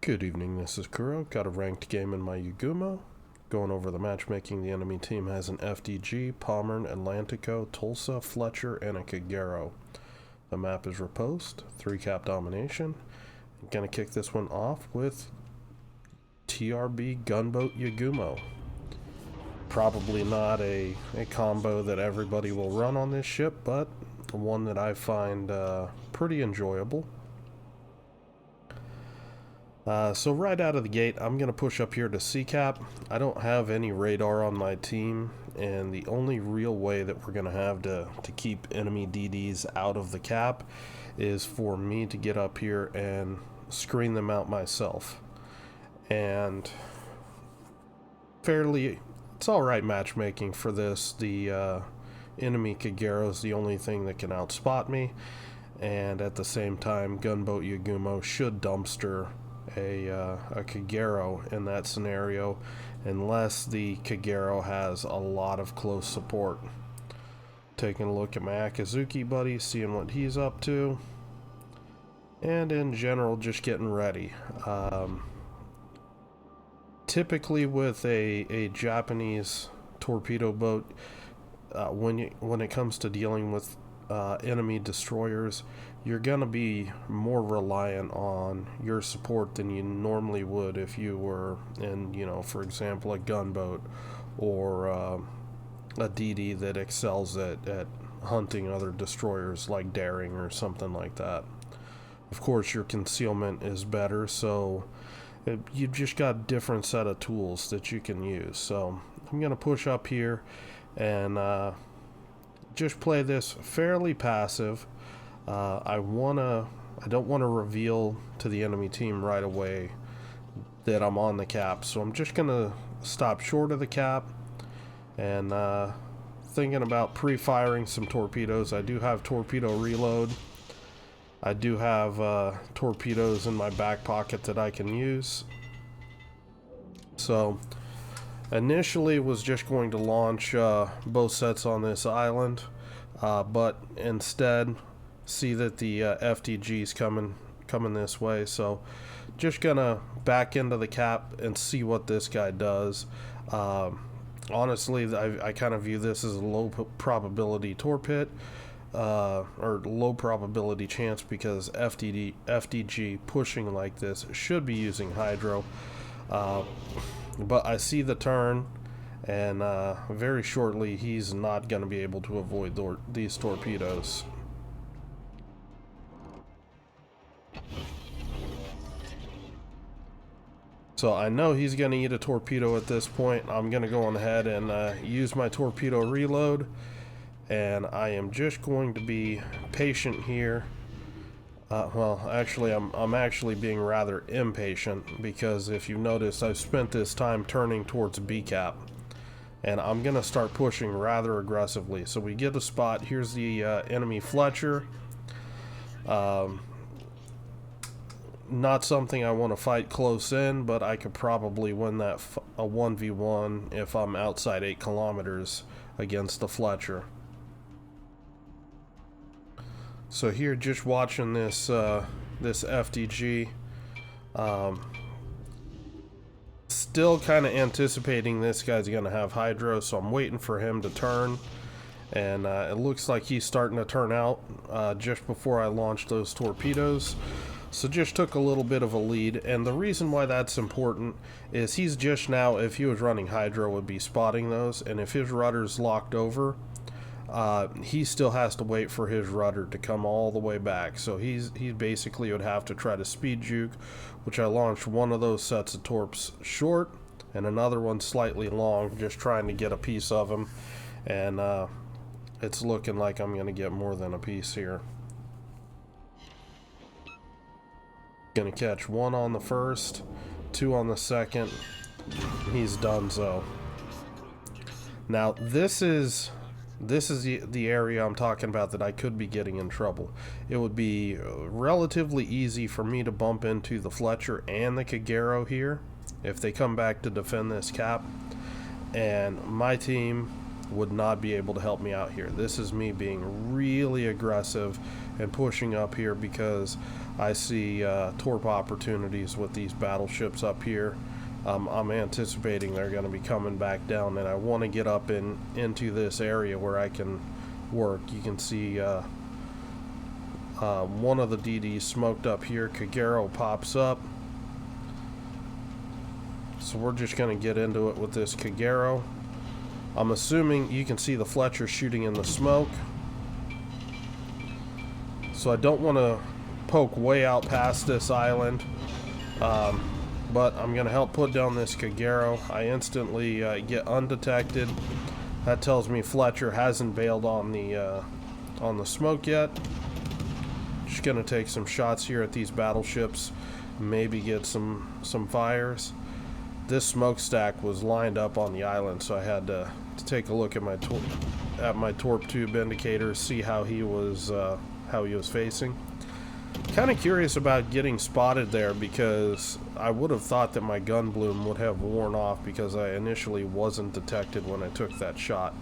Good evening, this is Kuro. Got a ranked game in my Yugumo. Going over the matchmaking, the enemy team has an FDG, Pommern, Atlantico, Tulsa, Fletcher, and a Kagero. The map is Riposte, 3-cap domination. I'm gonna kick this one off with TRB Gunboat Yugumo. Probably not a combo that everybody will run on this ship, but one that I find pretty enjoyable. So right out of the gate, I'm going to push up here to C-cap. I don't have any radar on my team, and the only real way that we're going to have to keep enemy DDs out of the cap is for me to get up here and screen them out myself. And it's alright matchmaking for this. The enemy Kagero is the only thing that can outspot me, and at the same time, Gunboat Yugumo should dumpster a Kagero in that scenario, unless the Kagero has a lot of close support. Taking a look at my Akazuki buddy, seeing what he's up to, and in general just getting ready. Typically with a Japanese torpedo boat, when it comes to dealing with enemy destroyers, you're gonna be more reliant on your support than you normally would if you were in, for example, a gunboat or a DD that excels at hunting other destroyers like Daring or something like that. Of course, your concealment is better, so you've just got a different set of tools that you can use. So I'm gonna push up here and just play this fairly passive. I don't want to reveal to the enemy team right away that I'm on the cap, so I'm just gonna stop short of the cap and thinking about pre-firing some torpedoes. I do have torpedo reload. I do have torpedoes in my back pocket that I can use. So initially was just going to launch both sets on this island, but instead see that the FDG's coming this way, so just gonna back into the cap and see what this guy does. Honestly, I kind of view this as a low probability torpid, or low probability chance, because FDG pushing like this should be using hydro. But I see the turn, and very shortly he's not going to be able to avoid these torpedoes. So I know he's going to eat a torpedo at this point. I'm going to go on ahead and use my torpedo reload, and I am just going to be patient here. Well, actually, I'm actually being rather impatient, because if you notice, I've spent this time turning towards B-cap, and I'm gonna start pushing rather aggressively. So we get a spot. Here's the enemy Fletcher. Not something I want to fight close in, but I could probably win that a 1v1 if I'm outside 8 kilometers against the Fletcher. So here, just watching this this FDG, still kind of anticipating this guy's gonna have hydro, so I'm waiting for him to turn, and it looks like he's starting to turn out just before I launched those torpedoes. So just took a little bit of a lead, and the reason why that's important is he's just now, if he was running hydro, would be spotting those, and if his rudder's locked over, he still has to wait for his rudder to come all the way back. So he basically would have to try to speed juke, which I launched one of those sets of torps short and another one slightly long, just trying to get a piece of him, and it's looking like I'm gonna get more than a piece here. Gonna catch one on the first, 2 on the second. He's done so. Now this is the area I'm talking about that I could be getting in trouble. It would be relatively easy for me to bump into the Fletcher and the Kagero here if they come back to defend this cap, and my team would not be able to help me out here. This is me being really aggressive and pushing up here because I see torp opportunities with these battleships up here. I'm anticipating they're going to be coming back down, and I want to get up into this area where I can work. You can see one of the DDs smoked up here. Kagero pops up. So we're just going to get into it with this Kagero. I'm assuming you can see the Fletcher shooting in the smoke. So I don't want to poke way out past this island. But I'm going to help put down this Kagero. I instantly get undetected. That tells me Fletcher hasn't bailed on the smoke yet. Just going to take some shots here at these battleships. Maybe get some fires. This smokestack was lined up on the island, so I had to take a look at my torp tube indicator, see how he was facing. Kind of curious about getting spotted there, because I would have thought that my gun bloom would have worn off because I initially wasn't detected when I took that shot.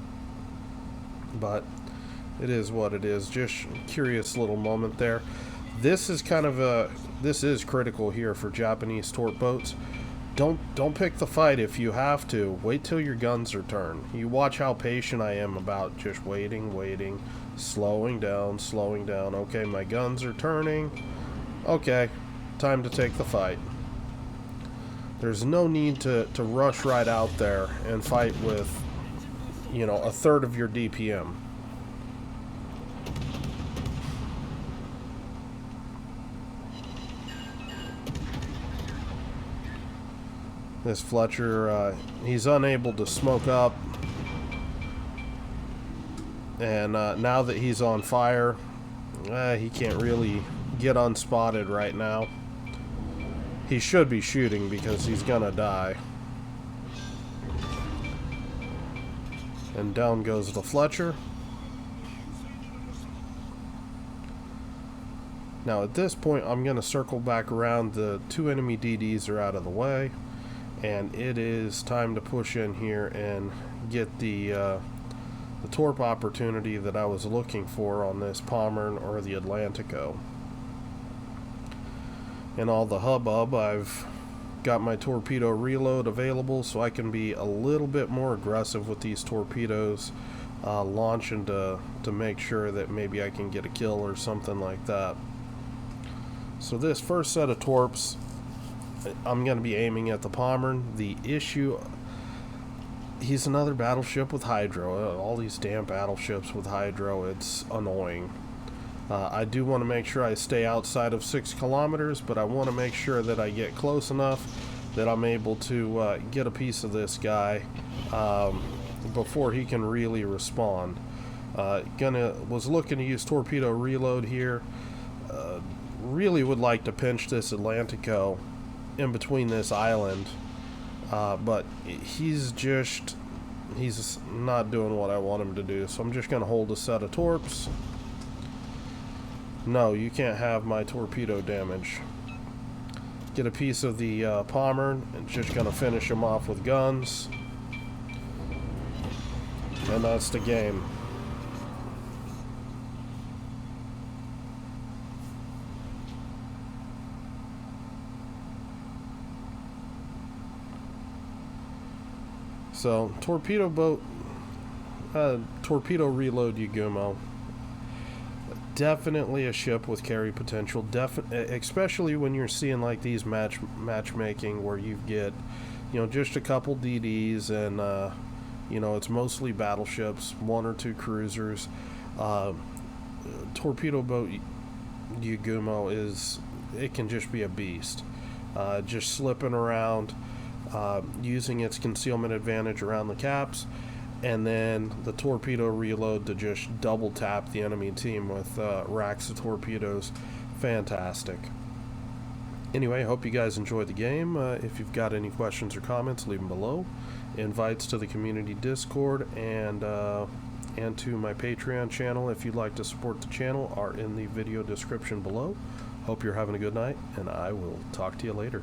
But it is what it is. Just curious little moment there. This is critical here for Japanese torp boats. Don't pick the fight if you have to. Wait till your guns are turned. You watch how patient I am about just waiting, slowing down. Okay, my guns are turning. Okay, time to take the fight. There's no need to rush right out there and fight with, a third of your DPM. This Fletcher, he's unable to smoke up. And now that he's on fire, he can't really get unspotted right now. He should be shooting because he's gonna die. And down goes the Fletcher. Now at this point, I'm gonna circle back around. The two enemy DDs are out of the way. And it is time to push in here and get the torp opportunity that I was looking for on this Pommern or the Atlantico. In all the hubbub, I've got my torpedo reload available, so I can be a little bit more aggressive with these torpedoes, launching to make sure that maybe I can get a kill or something like that. So this first set of torps, I'm going to be aiming at the Pommern. The issue, he's another battleship with hydro. All these damn battleships with hydro, it's annoying. I do want to make sure I stay outside of 6 kilometers, but I want to make sure that I get close enough that I'm able to get a piece of this guy before he can really respond. Was looking to use torpedo reload here. Really would like to pinch this Atlantico in between this island, but he's not doing what I want him to do, so I'm just going to hold a set of torps. No, you can't have my torpedo damage. Get a piece of the Pommern and just going to finish him off with guns, and that's the game. So, torpedo boat, torpedo reload Yugumo. Definitely a ship with carry potential. Especially when you're seeing like these matchmaking where you get, just a couple DDs and it's mostly battleships, 1 or 2 cruisers. Torpedo boat Yugumo it can just be a beast. Just slipping around. Using its concealment advantage around the caps, and then the torpedo reload to just double tap the enemy team with racks of torpedoes. Fantastic. Anyway, I hope you guys enjoyed the game. If you've got any questions or comments, leave them below. Invites to the community Discord and to my Patreon channel, if you'd like to support the channel, are in the video description below. Hope you're having a good night, and I will talk to you later.